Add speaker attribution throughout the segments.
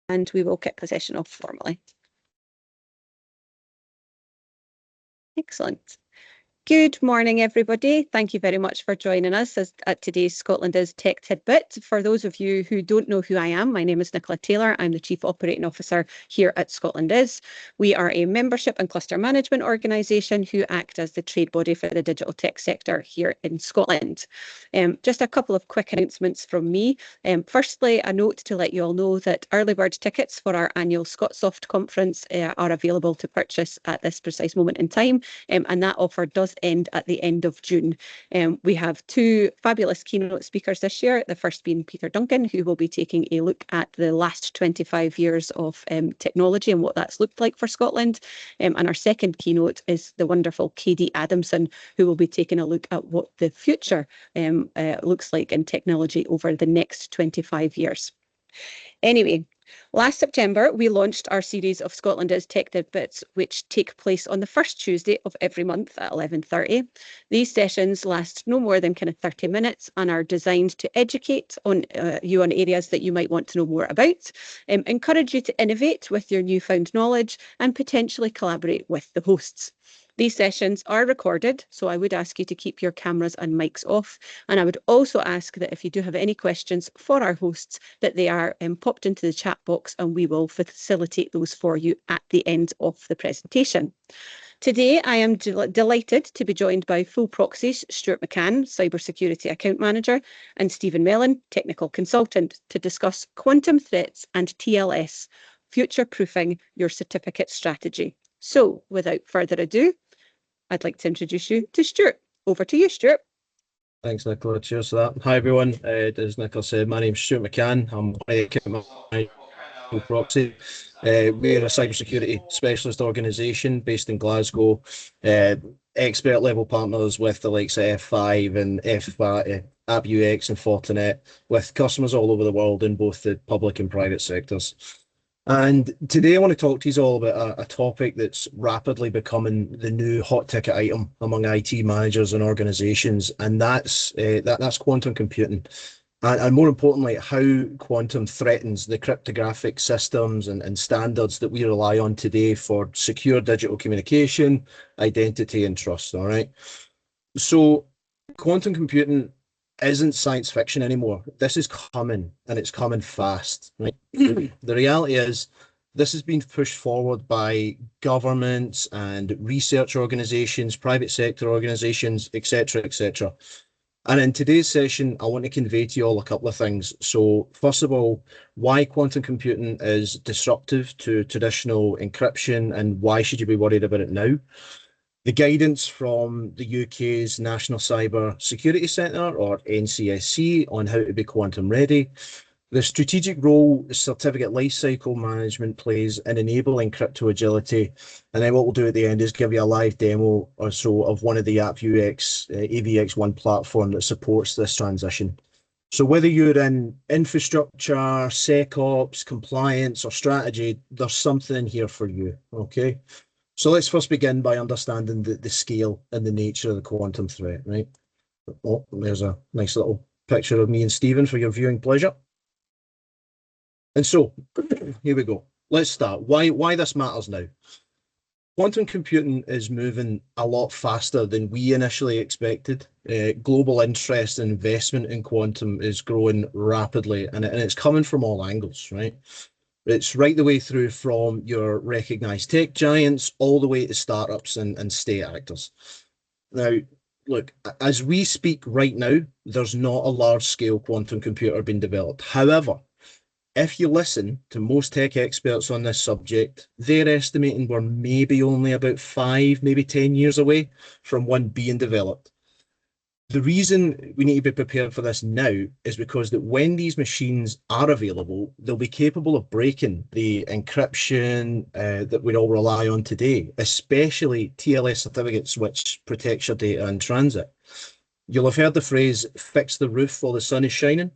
Speaker 1: and we will kick the session off formally. Excellent. Good morning, everybody. Thank you very much for joining us at today's ScotlandIS Tech Tidbit. For those of you who don't know who I am, my name is Nicola Taylor. I'm the Chief Operating Officer here at ScotlandIS. We are a membership and cluster management organisation who act as the trade body for the digital tech sector here in Scotland. Just a couple of quick announcements from me. Firstly, a note to let you all know that early bird tickets for our annual ScotSoft conference are available to purchase at this precise moment in time, and that offer does end at the end of June. We have two fabulous keynote speakers this year, the first being Peter Duncan, who will be taking a look at the last 25 years of technology and what that's looked like for Scotland. And our second keynote is the wonderful Katie Adamson, who will be taking a look at what the future looks like in technology over the next 25 years. Anyway, last September, we launched our series of ScotlandIS Tech Tidbits, which take place on the first Tuesday of every month at 11:30. These sessions last no more than kind of 30 minutes and are designed to educate you on areas that you might want to know more about, encourage you to innovate with your newfound knowledge, and potentially collaborate with the hosts. These sessions are recorded, so I would ask you to keep your cameras and mics off. And I would also ask that if you do have any questions for our hosts, that they are popped into the chat box and we will facilitate those for you at the end of the presentation. Today, I am delighted to be joined by FullProxy's Stuart McCann, Cybersecurity Account Manager, and Stephen Mellon, Technical Consultant, to discuss quantum threats and TLS, future-proofing your certificate strategy. So, without further ado, I'd like to introduce you to Stuart. Over to you, Stuart.
Speaker 2: Thanks, Nicola. Cheers for that. Hi, everyone. As Nicola said, my name's Stuart McCann. I'm the account manager for FullProxy. We're a cybersecurity specialist organisation based in Glasgow. Expert level partners with the likes of F5 and AppUX and Fortinet, with customers all over the world in both the public and private sectors. And today I want to talk to you all about a topic that's rapidly becoming the new hot ticket item among IT managers and organizations, and that's quantum computing. And more importantly, how quantum threatens the cryptographic systems and standards that we rely on today for secure digital communication, identity, and trust, all right? So quantum computing isn't science fiction anymore. This is coming, and it's coming fast, right? The reality is this has been pushed forward by governments and research organizations, private sector organizations, etc., etc. And in today's session, I want to convey to you all a couple of things. So first of all, why quantum computing is disruptive to traditional encryption and why should you be worried about it now? The guidance from the UK's National Cyber Security Centre, or NCSC, on how to be quantum ready. The strategic role certificate lifecycle management plays in enabling crypto agility. And then what we'll do at the end is give you a live demo or so of one of the AppUX AVX1 platform that supports this transition. So whether you're in infrastructure, SecOps, compliance, or strategy, there's something in here for you, okay? So let's first begin by understanding the scale and the nature of the quantum threat, right? Oh, there's a nice little picture of me and Stephen for your viewing pleasure. And so, here we go. Let's start. Why this matters now? Quantum computing is moving a lot faster than we initially expected. Global interest and investment in quantum is growing rapidly, and it's coming from all angles, right? It's right the way through from your recognized tech giants all the way to startups and state actors. Now, look, as we speak right now, there's not a large-scale quantum computer being developed. However, if you listen to most tech experts on this subject, they're estimating we're maybe only about 5, maybe 10 years away from one being developed. The reason we need to be prepared for this now is because that when these machines are available, they'll be capable of breaking the encryption that we all rely on today, especially TLS certificates, which protects your data in transit. You'll have heard the phrase, fix the roof while the sun is shining.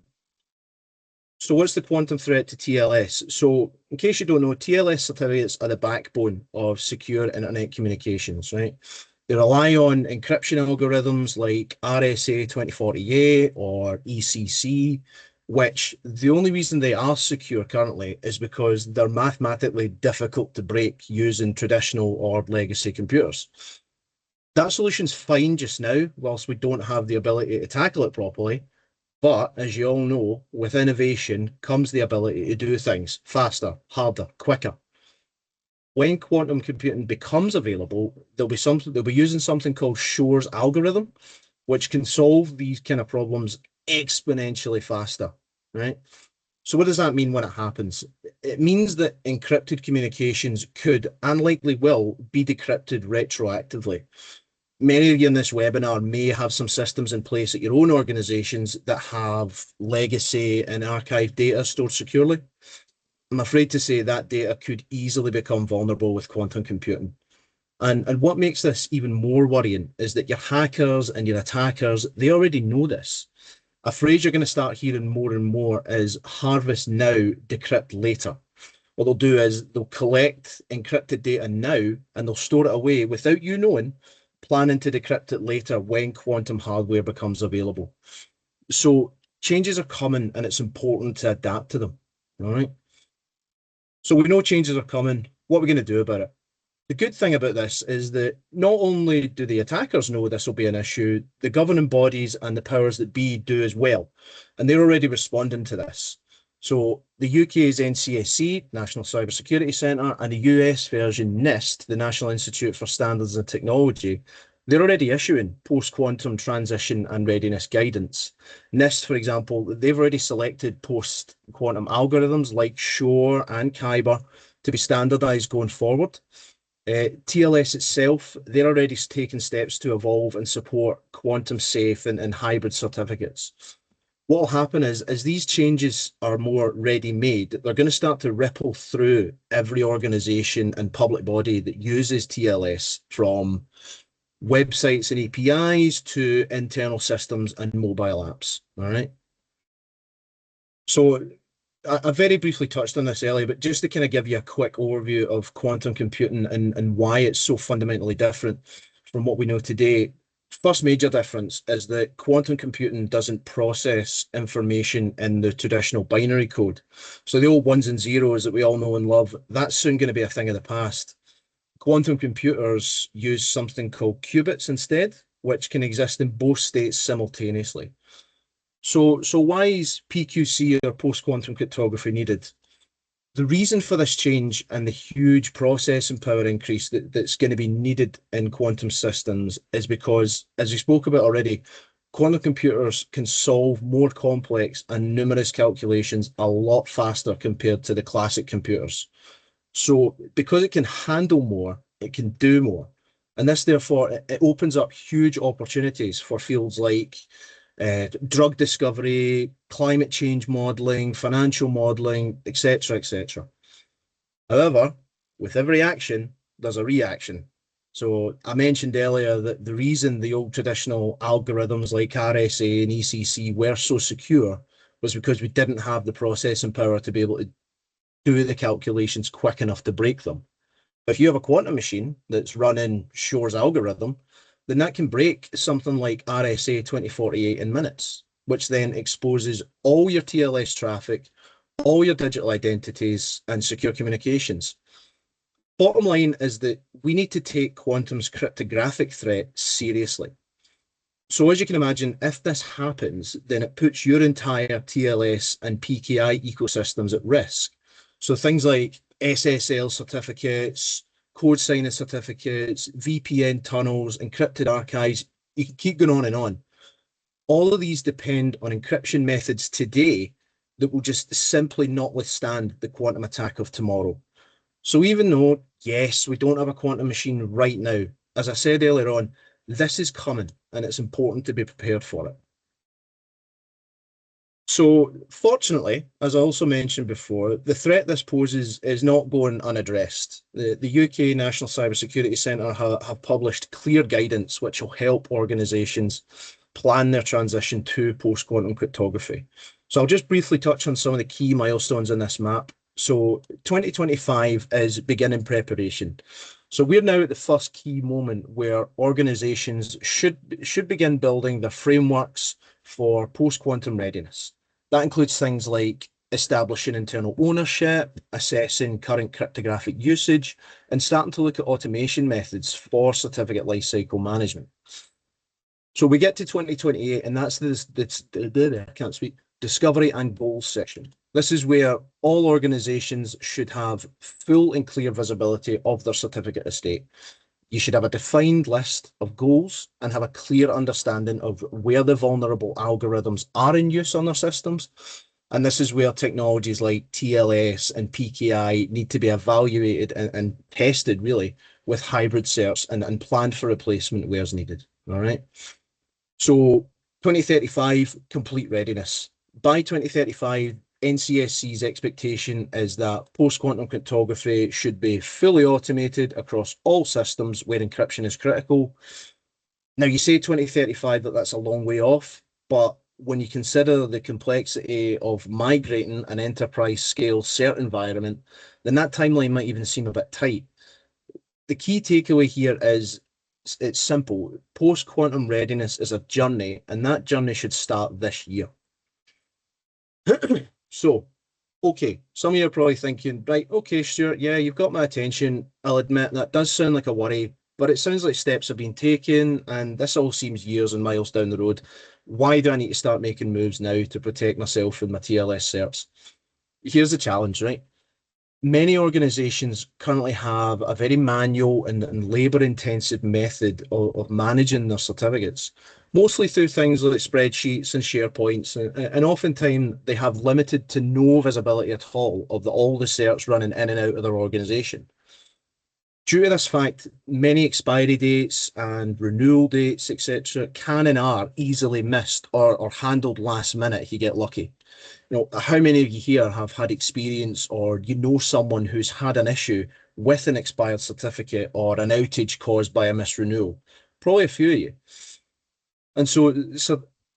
Speaker 2: So what's the quantum threat to TLS? So in case you don't know, TLS certificates are the backbone of secure internet communications, right? They rely on encryption algorithms like RSA 2040A or ECC, which the only reason they are secure currently is because they're mathematically difficult to break using traditional or legacy computers. That solution's fine just now, whilst we don't have the ability to tackle it properly. But as you all know, with innovation comes the ability to do things faster, harder, quicker. When quantum computing becomes available, they'll be using something called Shor's algorithm, which can solve these kind of problems exponentially faster, right? So what does that mean when it happens? It means that encrypted communications could and likely will be decrypted retroactively. Many of you in this webinar may have some systems in place at your own organizations that have legacy and archived data stored securely. I'm afraid to say that data could easily become vulnerable with quantum computing. And what makes this even more worrying is that your hackers and your attackers, they already know this. A phrase you're going to start hearing more and more is harvest now, decrypt later. What they'll do is they'll collect encrypted data now and they'll store it away without you knowing, planning to decrypt it later when quantum hardware becomes available. So changes are coming and it's important to adapt to them, all right? So we know changes are coming. What are we going to do about it? The good thing about this is that not only do the attackers know this will be an issue, the governing bodies and the powers that be do as well. And they're already responding to this. So the UK's NCSC, National Cybersecurity Centre, and the US version NIST, the National Institute for Standards and Technology, they're already issuing post-quantum transition and readiness guidance. NIST, for example, they've already selected post-quantum algorithms like Shor and Kyber to be standardised going forward. TLS itself, they're already taking steps to evolve and support quantum safe and hybrid certificates. What will happen is, as these changes are more ready-made, they're going to start to ripple through every organization and public body that uses TLS, from websites and APIs to internal systems and mobile apps, all right? So I very briefly touched on this earlier, but just to kind of give you a quick overview of quantum computing and why it's so fundamentally different from what we know today. First major difference is that quantum computing doesn't process information in the traditional binary code. So the old ones and zeros that we all know and love, that's soon going to be a thing of the past. Quantum computers use something called qubits instead, which can exist in both states simultaneously. So why is PQC or post-quantum cryptography needed? The reason for this change and the huge processing power increase that's going to be needed in quantum systems is because, as we spoke about already, quantum computers can solve more complex and numerous calculations a lot faster compared to the classic computers. So because it can handle more, it can do more. And this, therefore, it opens up huge opportunities for fields like drug discovery, climate change modeling, financial modeling, etc., etc. However, with every action, there's a reaction. So I mentioned earlier that the reason the old traditional algorithms like RSA and ECC were so secure was because we didn't have the processing power to be able to do the calculations quick enough to break them. If you have a quantum machine that's running Shor's algorithm, then that can break something like RSA 2048 in minutes, which then exposes all your TLS traffic, all your digital identities, and secure communications. Bottom line is that we need to take quantum's cryptographic threat seriously. So as you can imagine, if this happens, then it puts your entire TLS and PKI ecosystems at risk. So things like SSL certificates, code signing certificates, VPN tunnels, encrypted archives, you can keep going on and on. All of these depend on encryption methods today that will just simply not withstand the quantum attack of tomorrow. So even though, yes, we don't have a quantum machine right now, as I said earlier on, this is coming and it's important to be prepared for it. So fortunately, as I also mentioned before, the threat this poses is not going unaddressed. The UK National Cybersecurity Centre have published clear guidance which will help organisations plan their transition to post-quantum cryptography. So I'll just briefly touch on some of the key milestones in this map. So 2025 is beginning preparation. So we're now at the first key moment where organisations should begin building their frameworks for post-quantum readiness. That includes things like establishing internal ownership, assessing current cryptographic usage, and starting to look at automation methods for certificate lifecycle management. So we get to 2028, and that's the I can't speak, discovery and goals section. This is where all organizations should have full and clear visibility of their certificate estate. You should have a defined list of goals and have a clear understanding of where the vulnerable algorithms are in use on their systems. And this is where technologies like TLS and PKI need to be evaluated and tested, really, with hybrid certs and planned for replacement where needed. All right. So 2035, complete readiness. By 2035, NCSC's expectation is that post-quantum cryptography should be fully automated across all systems where encryption is critical. Now, you say 2035, that's a long way off, but when you consider the complexity of migrating an enterprise-scale cert environment, then that timeline might even seem a bit tight. The key takeaway here is it's simple. Post-quantum readiness is a journey, and that journey should start this year. So, okay, some of you are probably thinking, right, okay, Stuart, yeah, you've got my attention. I'll admit that does sound like a worry, but it sounds like steps have been taken, and this all seems years and miles down the road. Why do I need to start making moves now to protect myself and my TLS certs? Here's the challenge, right? Many organizations currently have a very manual and labor-intensive method of managing their certificates, mostly through things like spreadsheets and SharePoints, and oftentimes they have limited to no visibility at all of all the certs running in and out of their organization. Due to this fact, many expiry dates and renewal dates, etc., can and are easily missed or handled last minute if you get lucky. How many of you here have had experience or you know someone who's had an issue with an expired certificate or an outage caused by a misrenewal? Probably a few of you. And so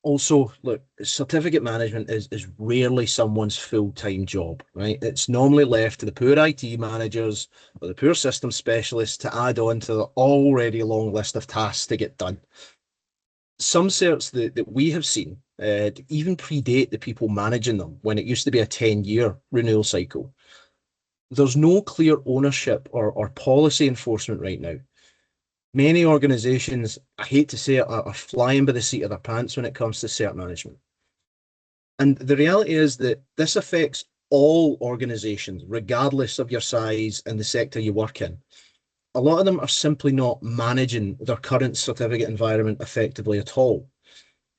Speaker 2: also, look, certificate management is rarely someone's full-time job, right? It's normally left to the poor IT managers or the poor system specialists to add on to the already long list of tasks to get done. Some certs that we have seen even predate the people managing them when it used to be a 10-year renewal cycle. There's no clear ownership or policy enforcement right now. Many organizations, I hate to say it, are flying by the seat of their pants when it comes to cert management. And the reality is that this affects all organizations, regardless of your size and the sector you work in. A lot of them are simply not managing their current certificate environment effectively at all.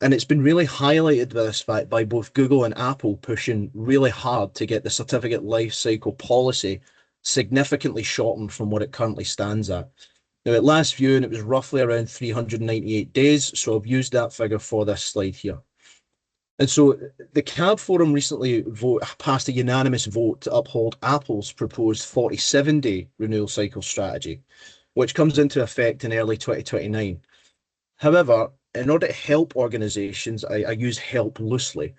Speaker 2: And it's been really highlighted by this fact by both Google and Apple pushing really hard to get the certificate lifecycle policy significantly shortened from what it currently stands at. Now, at last viewing, it was roughly around 398 days, so I've used that figure for this slide here. And so the CAB Forum recently passed a unanimous vote to uphold Apple's proposed 47-day renewal cycle strategy, which comes into effect in early 2029. However, in order to help organizations, I use help loosely,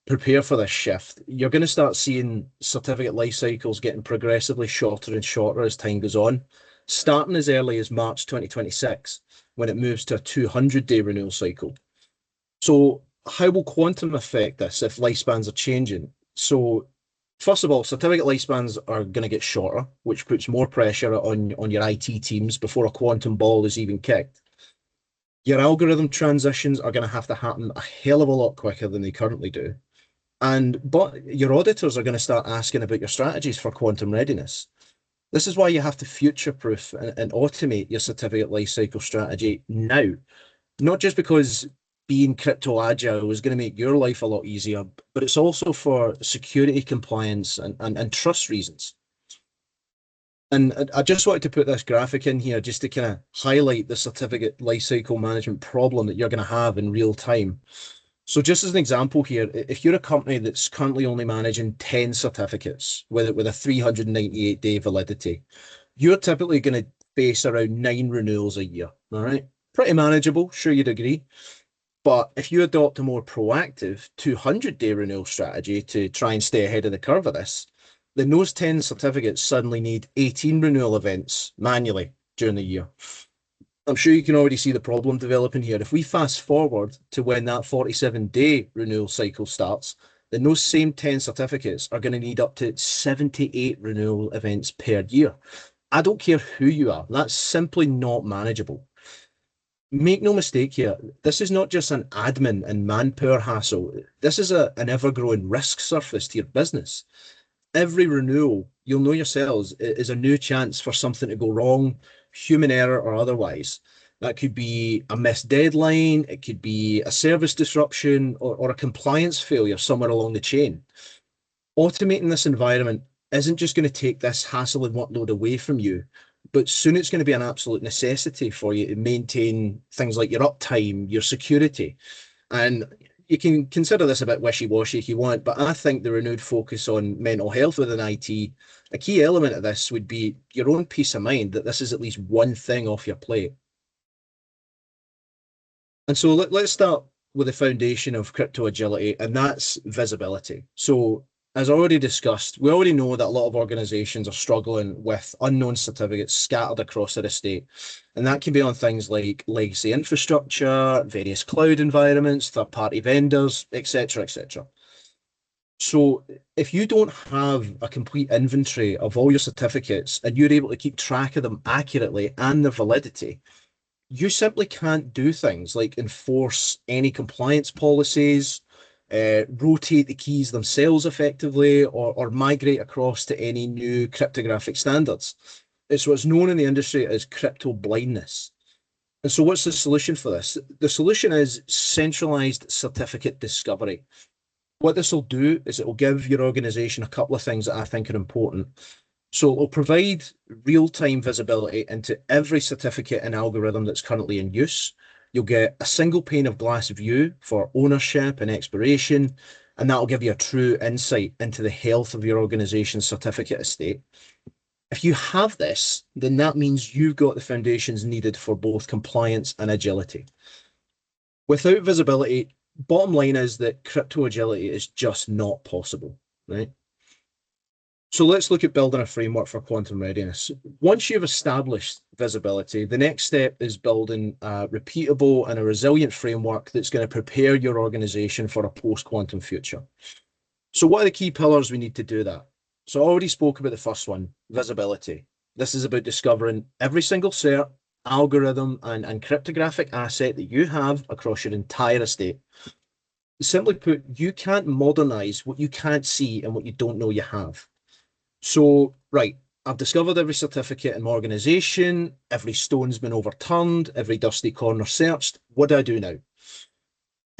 Speaker 2: prepare for this shift, you're going to start seeing certificate life cycles getting progressively shorter and shorter as time goes on, starting as early as March 2026, when it moves to a 200-day renewal cycle. So how will quantum affect this if lifespans are changing? So first of all, certificate lifespans are going to get shorter, which puts more pressure on your IT teams before a quantum ball is even kicked. Your algorithm transitions are going to have to happen a hell of a lot quicker than they currently do. But your auditors are going to start asking about your strategies for quantum readiness. This is why you have to future-proof and automate your certificate lifecycle strategy now. Not just because being crypto agile is going to make your life a lot easier, but it's also for security compliance and trust reasons. And I just wanted to put this graphic in here just to kind of highlight the certificate lifecycle management problem that you're going to have in real time. So just as an example here, if you're a company that's currently only managing 10 certificates with a 398-day validity, you're typically going to face around 9 renewals a year, all right? Pretty manageable, sure you'd agree. But if you adopt a more proactive 200-day renewal strategy to try and stay ahead of the curve of this, then those 10 certificates suddenly need 18 renewal events manually during the year. I'm sure you can already see the problem developing here. If we fast forward to when that 47-day renewal cycle starts, then those same 10 certificates are going to need up to 78 renewal events per year. I don't care who you are, that's simply not manageable. Make no mistake here, this is not just an admin and manpower hassle. This is an ever-growing risk surface to your business. Every renewal, you'll know yourselves, is a new chance for something to go wrong, human error or otherwise. That could be a missed deadline, it could be a service disruption or a compliance failure somewhere along the chain. Automating this environment isn't just going to take this hassle and workload away from you, but soon it's going to be an absolute necessity for you to maintain things like your uptime, your security. And you can consider this a bit wishy-washy if you want, but I think the renewed focus on mental health within IT, a key element of this would be your own peace of mind that this is at least one thing off your plate. And so let's start with the foundation of crypto agility, and that's visibility. So as already discussed, we already know that a lot of organizations are struggling with unknown certificates scattered across their estate. And that can be on things like legacy infrastructure, various cloud environments, third-party vendors, etc., etc. So if you don't have a complete inventory of all your certificates and you're able to keep track of them accurately and their validity, you simply can't do things like enforce any compliance policies, rotate the keys themselves effectively, or migrate across to any new cryptographic standards. It's what's known in the industry as crypto blindness. And so what's the solution for this? The solution is centralized certificate discovery. What this will do is it will give your organization a couple of things that I think are important. So it will provide real-time visibility into every certificate and algorithm that's currently in use. You'll get a single pane of glass view for ownership and expiration, and that'll give you a true insight into the health of your organization's certificate estate. If you have this, then that means you've got the foundations needed for both compliance and agility. Without visibility, bottom line is that crypto agility is just not possible, right? So let's look at building a framework for quantum readiness. Once you've established visibility, the next step is building a repeatable and a resilient framework that's going to prepare your organization for a post-quantum future. So what are the key pillars we need to do that? So I already spoke about the first one, visibility. This is about discovering every single cert, algorithm, and cryptographic asset that you have across your entire estate. Simply put, you can't modernize what you can't see and what you don't know you have. So, right, I've discovered every certificate in my organization, every stone's been overturned, every dusty corner searched. What do I do now?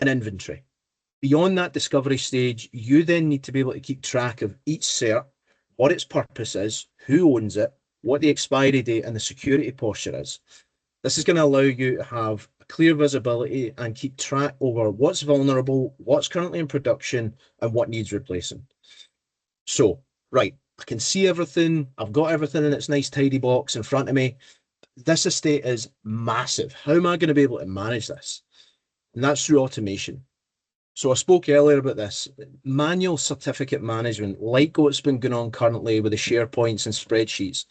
Speaker 2: An inventory. Beyond that discovery stage, you then need to be able to keep track of each cert, what its purpose is, who owns it, what the expiry date and the security posture is. This is going to allow you to have clear visibility and keep track over what's vulnerable, what's currently in production, and what needs replacing. So, right, I can see everything. I've got everything in its nice tidy box in front of me. This estate is massive. How am I going to be able to manage this? And that's through automation. So I spoke earlier about this. Manual certificate management, like what's been going on currently with the SharePoints and spreadsheets,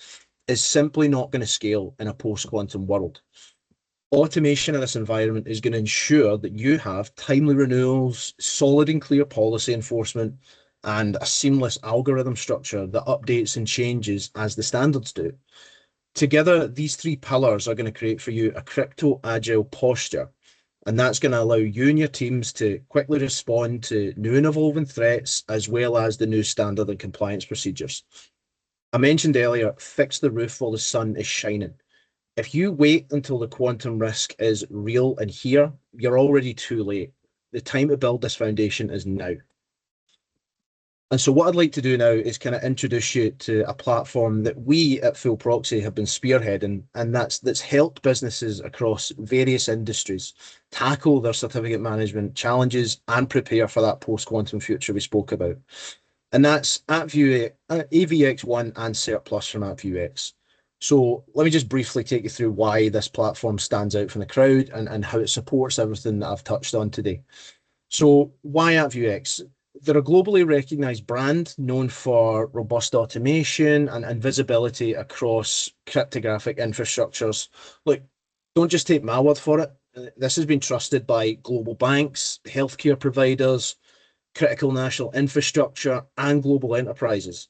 Speaker 2: is simply not going to scale in a post-quantum world. Automation in this environment is going to ensure that you have timely renewals, solid and clear policy enforcement, and a seamless algorithm structure that updates and changes as the standards do. Together, these three pillars are going to create for you a crypto agile posture, and that's going to allow you and your teams to quickly respond to new and evolving threats, as well as the new standard and compliance procedures. I mentioned earlier, fix the roof while the sun is shining. If you wait until the quantum risk is real and here, you're already too late. The time to build this foundation is now. And so what I'd like to do now is kind of introduce you to a platform that we at FullProxy have been spearheading, and that's helped businesses across various industries tackle their certificate management challenges and prepare for that post-quantum future we spoke about. And that's AVX1 and Cert Plus from AppViewX. So let me just briefly take you through why this platform stands out from the crowd and how it supports everything that I've touched on today. So why AppViewX? They're a globally recognized brand known for robust automation and visibility across cryptographic infrastructures. Look, don't just take my word for it. This has been trusted by global banks, healthcare providers, critical national infrastructure, and global enterprises.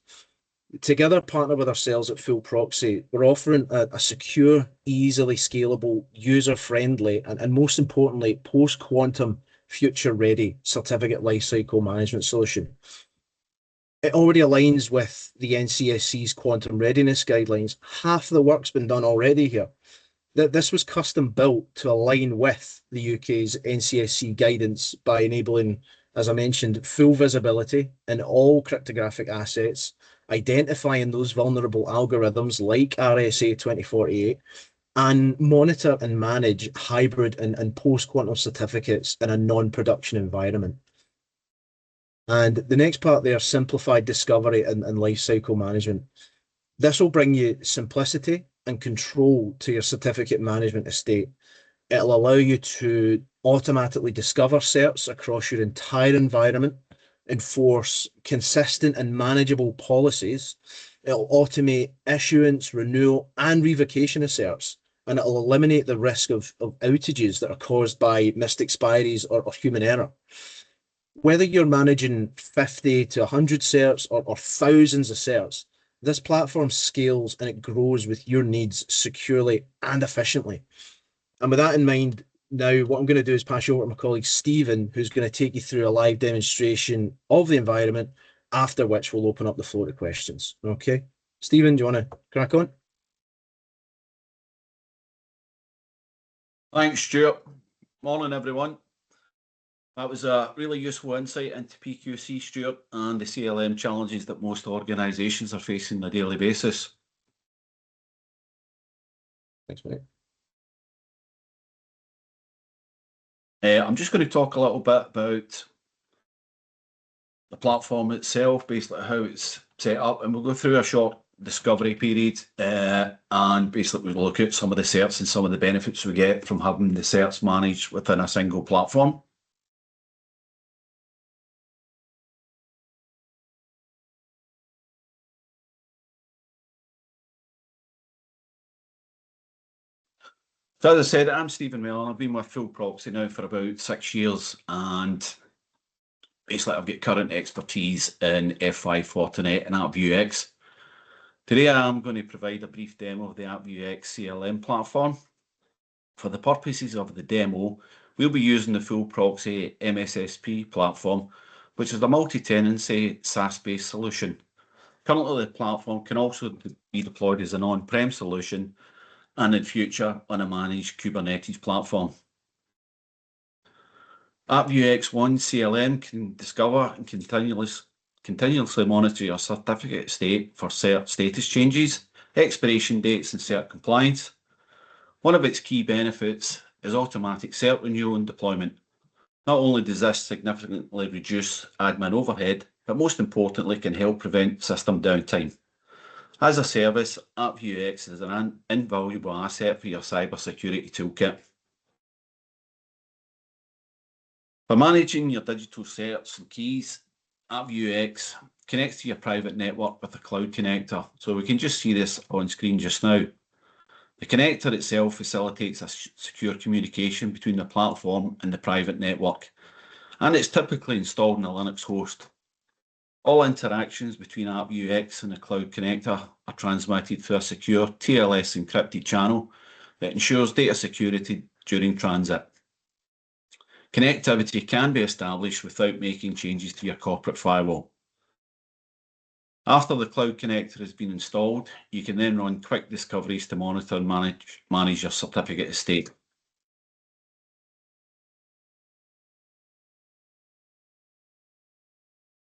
Speaker 2: Together, partner with ourselves at FullProxy, we're offering a secure, easily scalable, user-friendly, and most importantly, post-quantum, future-ready certificate lifecycle management solution. It already aligns with the NCSC's quantum readiness guidelines. Half the work's been done already here. This was custom built to align with the UK's NCSC guidance by enabling, as I mentioned, full visibility in all cryptographic assets, identifying those vulnerable algorithms like RSA 2048, and monitor and manage hybrid and post-quantum certificates in a non-production environment. And the next part there, simplified discovery and lifecycle management. This will bring you simplicity and control to your certificate management estate. It'll allow you to automatically discover certs across your entire environment, enforce consistent and manageable policies. It'll automate issuance, renewal, and revocation of certs, and it'll eliminate the risk of outages that are caused by missed expiries or human error. Whether you're managing 50 to 100 certs or thousands of certs, this platform scales and it grows with your needs securely and efficiently. And with that in mind, now what I'm going to do is pass you over to my colleague Stephen, who's going to take you through a live demonstration of the environment, after which we'll open up the floor to questions. Okay, Stephen, do you want to crack on?
Speaker 3: Thanks, Stuart. Morning, everyone. That was a really useful insight into PQC, Stuart, and the CLM challenges that most organisations are facing on a daily basis.
Speaker 2: Thanks, mate.
Speaker 3: I'm just going to talk a little bit about the platform itself, basically how it's set up, and we'll go through a short discovery period and basically we'll look at some of the certs and some of the benefits we get from having the certs managed within a single platform. So as I said, I'm Stephen Mellon. I've been with FullProxy now for about 6 years, and basically I've got current expertise in F5 Fortinet and AppViewX. Today I am going to provide a brief demo of the AppViewX CLM platform. For the purposes of the demo, we'll be using the FullProxy MSSP platform, which is a multi-tenancy SaaS-based solution. Currently, the platform can also be deployed as an on-prem solution and in future on a managed Kubernetes platform. AppViewX1 CLM can discover and continuously monitor your certificate state for cert status changes, expiration dates, and cert compliance. One of its key benefits is automatic cert renewal and deployment. Not only does this significantly reduce admin overhead, but most importantly can help prevent system downtime. As a service, AppViewX is an invaluable asset for your cybersecurity toolkit. For managing your digital certs and keys, AppViewX connects to your private network with a cloud connector. So we can just see this on screen just now. The connector itself facilitates a secure communication between the platform and the private network, and it's typically installed in a Linux host. All interactions between AppViewX and the cloud connector are transmitted through a secure TLS encrypted channel that ensures data security during transit. Connectivity can be established without making changes to your corporate firewall. After the cloud connector has been installed, you can then run quick discoveries to monitor and manage your certificate estate.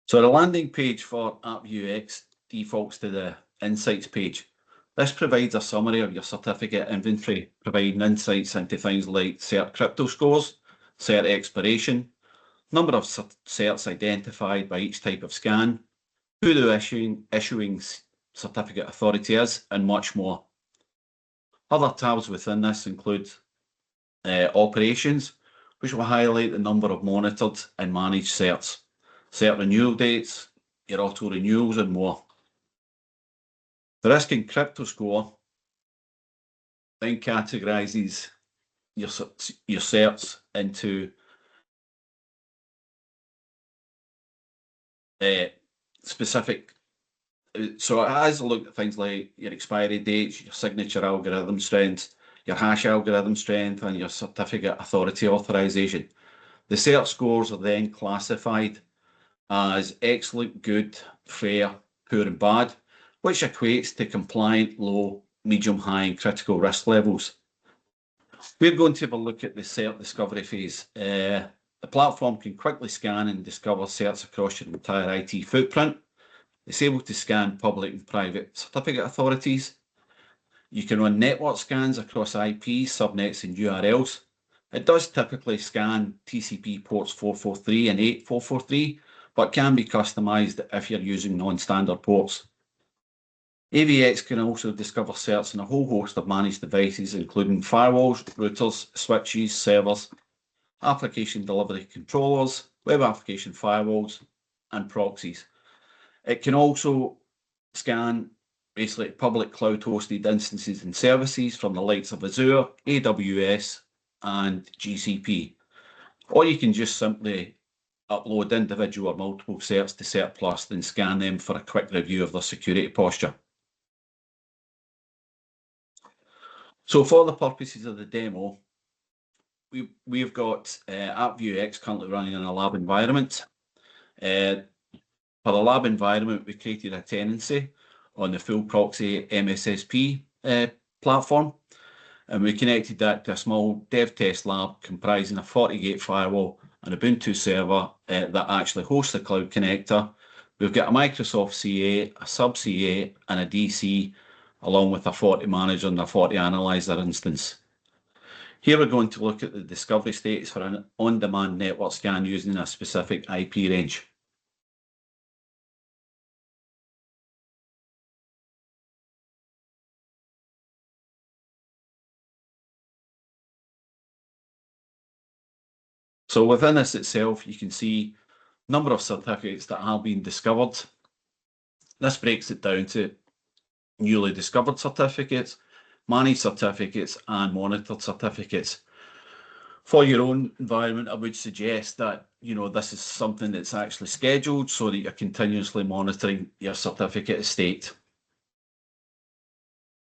Speaker 3: So the landing page for AppViewX defaults to the Insights page. This provides a summary of your certificate inventory, providing insights into things like cert crypto scores, cert expiration, number of certs identified by each type of scan, who the issuing certificate authority is, and much more. Other tabs within this include operations, which will highlight the number of monitored and managed certs, cert renewal dates, your auto renewals, and more. The risk and crypto score then categorises your certs into specific. So it has a look at things like your expiry dates, your signature algorithm strength, your hash algorithm strength, and your certificate authority authorization. The cert scores are then classified as excellent, good, fair, poor, and bad, which equates to compliant, low, medium, high, and critical risk levels. We're going to have a look at the cert discovery phase. The platform can quickly scan and discover certs across your entire IT footprint. It's able to scan public and private certificate authorities. You can run network scans across IPs, subnets, and URLs. It does typically scan TCP ports 443 and 8443, but can be customized if you're using non-standard ports. AVX can also discover certs on a whole host of managed devices, including firewalls, routers, switches, servers, application delivery controllers, web application firewalls, and proxies. It can also scan basically public cloud-hosted instances and services from the likes of Azure, AWS, and GCP. Or you can just simply upload individual or multiple certs to CertPlus and scan them for a quick review of their security posture. So for the purposes of the demo, we've got AppViewX currently running in a lab environment. For the lab environment, we created a tenancy on the FullProxy MSSP platform, and we connected that to a small dev test lab comprising a 40-gate firewall, an Ubuntu server that actually hosts the cloud connector. We've got a Microsoft CA, a sub CA, and a DC, along with a 40 manager and a 40 analyzer instance. Here we're going to look at the discovery status for an on-demand network scan using a specific IP range. So within this itself, you can see a number of certificates that have been discovered. This breaks it down to newly discovered certificates, managed certificates, and monitored certificates. For your own environment, I would suggest that, this is something that's actually scheduled so that you're continuously monitoring your certificate estate.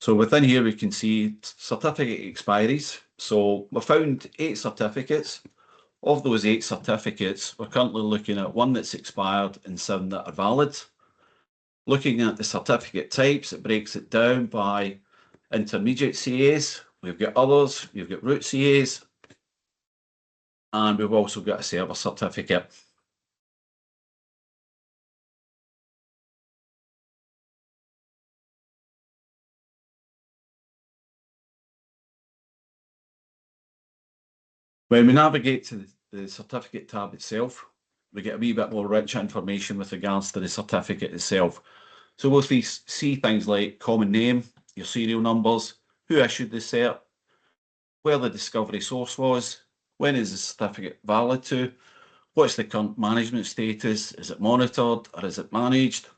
Speaker 3: So within here, we can see certificate expiries. So we found 8 certificates. Of those 8 certificates, we're currently looking at 1 that's expired and 7 that are valid. Looking at the certificate types, it breaks it down by intermediate CAs. We've got others, we've got root CAs, and we've also got a server certificate. When we navigate to the certificate tab itself, we get a wee bit more rich information with regards to the certificate itself. So we'll see things like common name, your serial numbers, who issued the cert, where the discovery source was, when is the certificate valid to, what's the current management status, is it monitored or is it managed,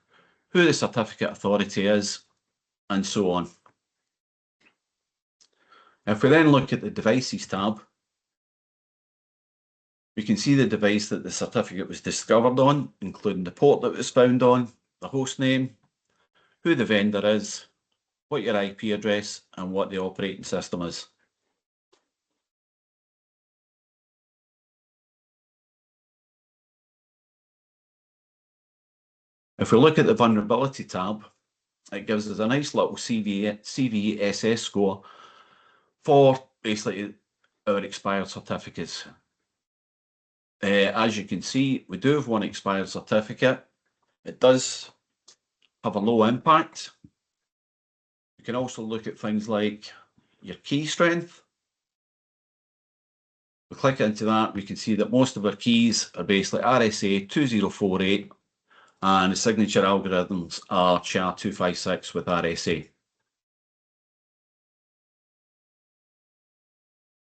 Speaker 3: who the certificate authority is, and so on. If we then look at the devices tab, we can see the device that the certificate was discovered on, including the port that it was found on, the host name, who the vendor is, what your IP address, and what the operating system is. If we look at the vulnerability tab, it gives us a nice little CVSS score for basically our expired certificates. As you can see, we do have 1 expired certificate. It does have a low impact. You can also look at things like your key strength. We click into that, we can see that most of our keys are basically RSA 2048, and the signature algorithms are SHA-256 with RSA.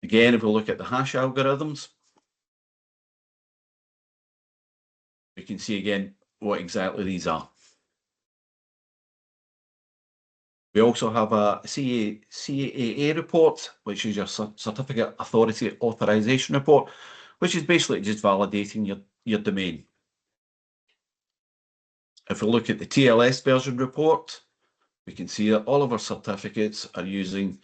Speaker 3: Again, if we look at the hash algorithms, we can see again what exactly these are. We also have a CAA report, which is your Certificate Authority Authorization report, which is basically just validating your domain. If we look at the TLS version report, we can see that all of our certificates are using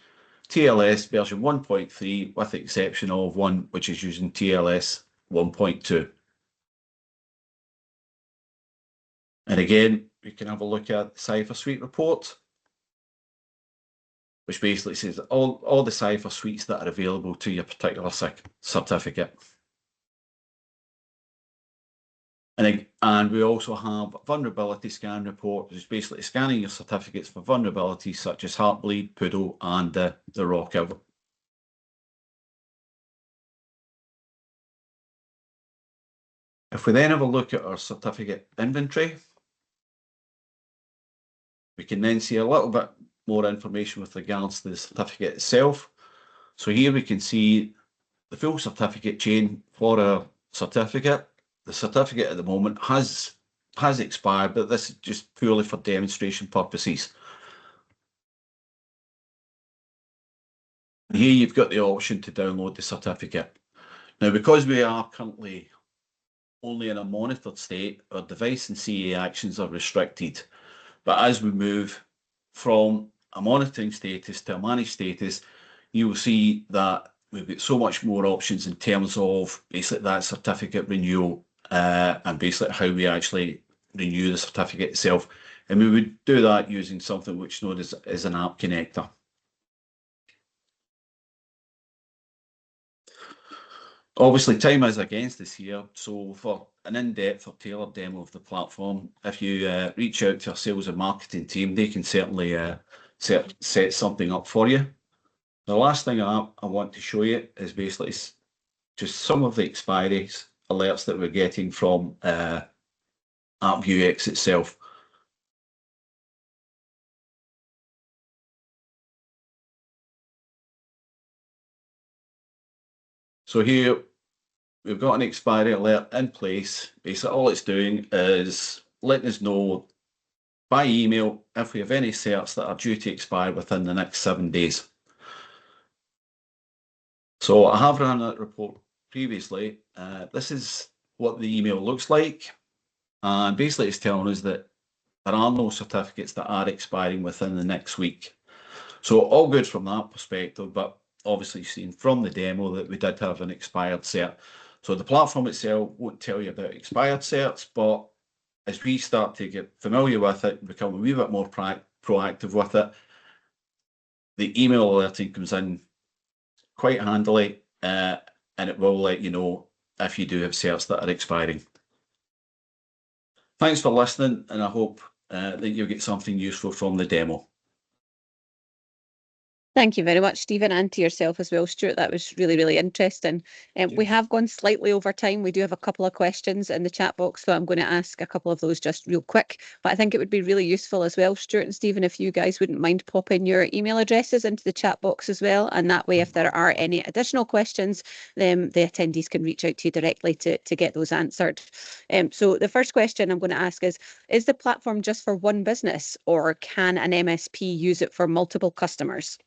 Speaker 3: TLS version 1.3 with the exception of one which is using TLS 1.2. And again, we can have a look at the Cypher Suite report, which basically says all the Cypher suites that are available to your particular certificate. And we also have a vulnerability scan report, which is basically scanning your certificates for vulnerabilities such as Heartbleed, Poodle, and the Rockout. If we then have a look at our certificate inventory, we can then see a little bit more information with regards to the certificate itself. So here we can see the full certificate chain for our certificate. The certificate at the moment has expired, but this is just purely for demonstration purposes. And here you've got the option to download the certificate. Now, because we are currently only in a monitored state, our device and CA actions are restricted. But as we move from a monitoring status to a managed status, you will see that we've got so much more options in terms of basically that certificate renewal and basically how we actually renew the certificate itself. And we would do that using something which is known as an app connector. Obviously, time is against us here, so for an in-depth or tailored demo of the platform, if you reach out to our sales and marketing team, they can certainly set something up for you. The last thing I want to show you is basically just some of the expiry alerts that we're getting from AppUX itself. So here we've got an expiry alert in place. Basically all it's doing is letting us know by email if we have any certs that are due to expire within the next 7 days. So I have run that report previously. This is what the email looks like. And basically it's telling us that there are no certificates that are expiring within the next week. So all good from that perspective, but obviously seen from the demo that we did have an expired cert. So the platform itself won't tell you about expired certs, but as we start to get familiar with it and become a wee bit more proactive with it, the email alerting comes in quite handily, and it will let you know if you do have certs that are expiring. Thanks for listening, and I hope that you'll get something useful from the demo.
Speaker 1: Thank you very much, Stephen, and to yourself as well, Stuart. That was really, really interesting. We have gone slightly over time. We do have a couple of questions in the chat box, so I'm going to ask a couple of those just real quick. But I think it would be really useful as well, Stuart and Stephen, if you guys wouldn't mind popping your email addresses into the chat box as well. And that way, if there are any additional questions, then the attendees can reach out to you directly to get those answered. So the first question I'm going to ask is the platform just for one business, or can an MSP use it for multiple customers?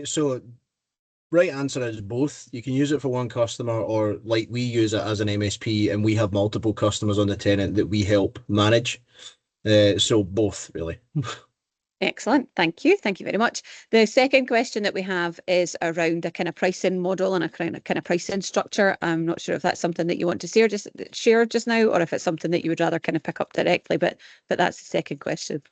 Speaker 2: So right answer is both. You can use it for one customer, or like we use it as an MSP and we have multiple customers on the tenant that we help manage. So both, really.
Speaker 1: Excellent. Thank you. Thank you very much. The second question that we have is around a kind of pricing model and a kind of pricing structure. I'm not sure if that's something that you want to share just now, or if it's something that you would rather kind of pick up directly, but that's the second question.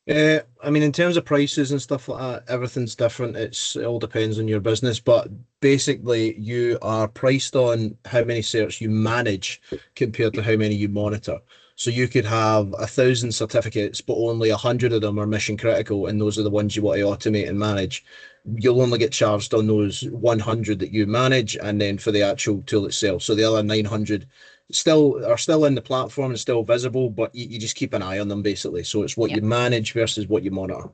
Speaker 2: I mean, in terms of prices and stuff like that, everything's different. It all depends on your business, but basically you are priced on how many certs you manage compared to how many you monitor. So you could have 1,000 certificates, but only 100 of them are mission critical, and those are the ones you want to automate and manage. You'll only get charged on those 100 that you manage, and then for the actual tool itself. So the other 900 are still in the platform and still visible, but you just keep an eye on them basically. So it's what you manage versus what you monitor.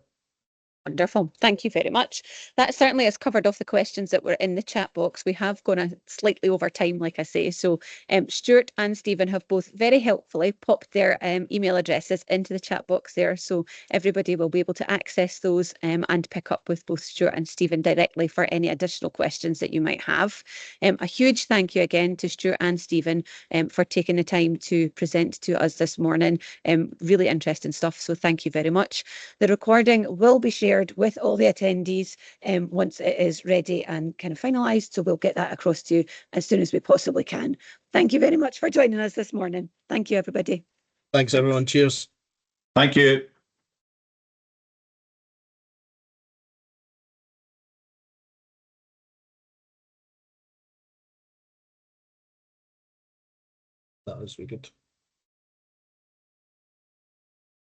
Speaker 1: Wonderful. Thank you very much. That certainly has covered off the questions that were in the chat box. We have gone slightly over time, like I say. So Stuart and Stephen have both very helpfully popped their email addresses into the chat box there. So everybody will be able to access those and pick up with both Stuart and Stephen directly for any additional questions that you might have. A huge thank you again to Stuart and Stephen for taking the time to present to us this morning. Really interesting stuff. So thank you very much. The recording will be shared with all the attendees once it is ready and kind of finalised. So we'll get that across to you as soon as we possibly can. Thank you very much for joining us this morning. Thank you, everybody.
Speaker 2: Thanks, everyone. Cheers.
Speaker 3: Thank you.
Speaker 2: That was really good.